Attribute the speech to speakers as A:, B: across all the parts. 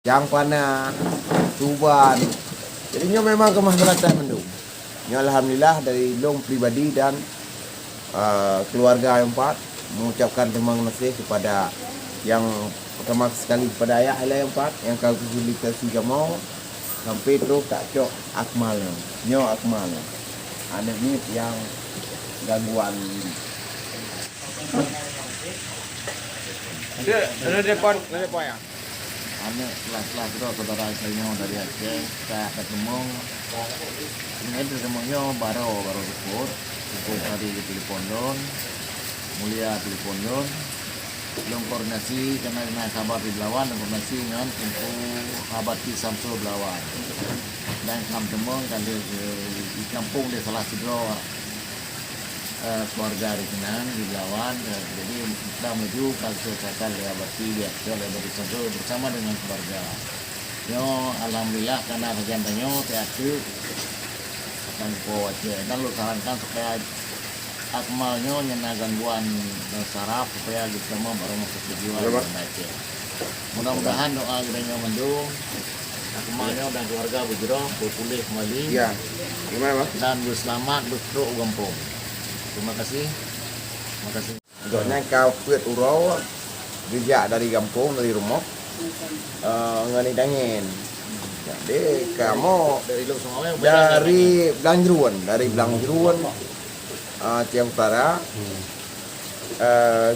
A: Yang Pana, Tuban. Jadinya memang kemaslahatan mendung. Ya, alhamdulillah dari long pribadi dan keluarga yang empat mengucapkan terima kasih kepada yang pertama sekali kepada ayah yang empat yang kau fasilitasi kamu sampai terus tak cok akmal nyo akmal anak ni yang gangguan
B: ada depan ya.
A: anak kelas-kelas itu saudara saya dari Aceh saya ketemu ini ketemunya baru syukur tadi di telepon don mulia telepon don belum koordinasi karena kabar di Belawan dan koordinasi dengan info kabar di Samsul Belawan dan ketemu kali di kampung di salah sidro keluarga di Belawan jadi kita menuju kasus kesehatan rehabilitasi di Samsul bersama dengan keluarga. Yo alhamdulillah karena kegiatannya teater akan kuat dan lu sarankan supaya akmalnya nyana gangguan saraf supaya kita mau baru masuk tujuan baik. Mudah-mudahan doa kita mendung akmalnya dan keluarga bujro pulih kembali.
B: Iya. Gimana, Mas?
A: Dan berselamat berterus gampung. Terima kasih. Terima kasih. Untuknya kau kuat urau bijak dari kampung dari rumah. Ngani dangin. Jadi kamu dari Blangjeruan Aceh Utara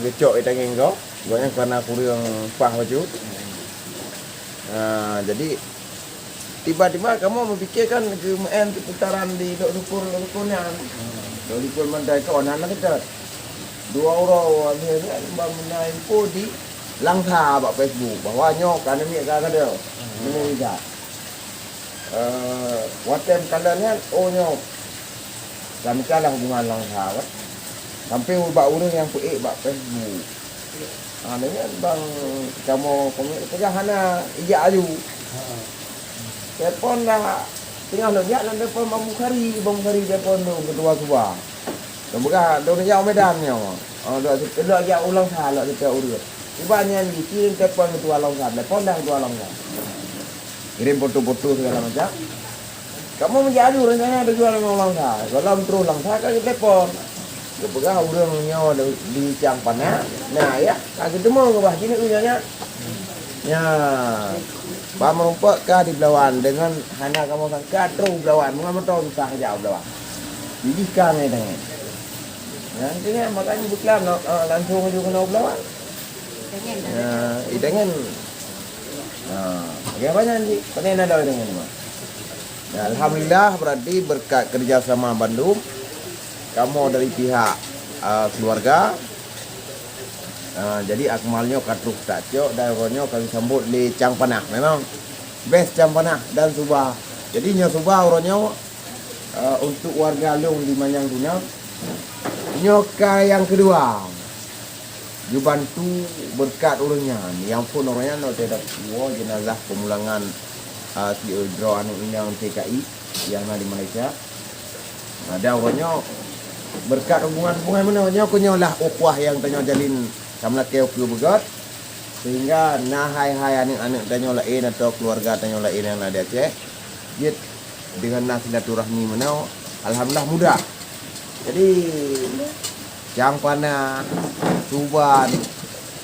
A: gecok dangin kau banyak karena kurang pah baju jadi tiba-tiba kamu memikirkan ke putaran di dukur-dukurnya dukur mandai kau anak kita 2 orang akhirnya menaik info di langkah bak Facebook bahwa nyok kan ni ada ini dah WhatsApp kalian oh nyok kami kalah hubungan langkah sampai ubah orang yang puik bak Facebook ini bang kamu hana ijak aju telepon dah tinggal nak dan telepon Bang Bukhari telepon tu ketua subah kemudian dia jauh medannya dia jauh ulang salah kita urut tiba-tiba kirim telepon ketua longgar telepon dah ketua longgar kirim foto-foto segala macam kamu menjadi rencana ada jual longgar kalau terus longgar kan telepon kemudian urangnya di Ciampana nah ya kita mau ke bah sini unyanya ya Pak merumpak kah di Belawan dengan hana kamu kan katru Belawan mengambil tahu susah jauh Belawan jadi kan ni dengan nantinya makanya buklam langsung menuju ke Belawan dengan bagaimana nanti panen ada dengan mana ya, alhamdulillah berarti berkat kerjasama Bandung kamu dari pihak keluarga jadi akmalnya katruk tak cok dan orangnya kami sambut di Ciampana memang best Ciampana dan Subah jadi nyo Subah orangnya untuk warga Long di Manyang Tuna nyoka yang kedua dibantu berkat orangnya yang pun orangnya no tidak jenazah pemulangan draw anu undang TKI yang ada di Malaysia ada orangnya berkat hubungan mana nyo lah ukhuwah yang tanya jalin sama kau begot sehingga hai anak tanya lain atau keluarga tanya lain yang ada Aceh jid dengan silaturahmi mana alhamdulillah mudah jadi yang Pana Tuban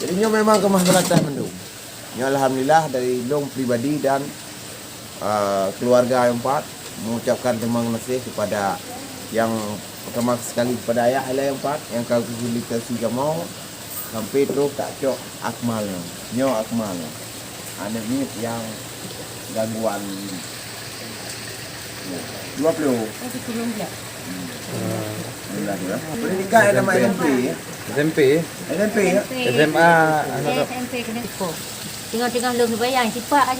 A: jadinya memang kemaslahatan mendung ya alhamdulillah dari long pribadi dan keluarga yang empat mengucapkan terima kasih kepada yang pertama sekali kepada ayah yang empat yang kau fasilitasi kamu sampai terus tak cok akmal nyo akmal anak ni yang gangguan 20 pendidikan ada nama SMP
C: SMA
A: SMA
C: SMP kena tengah-tengah lu bayang cepat aja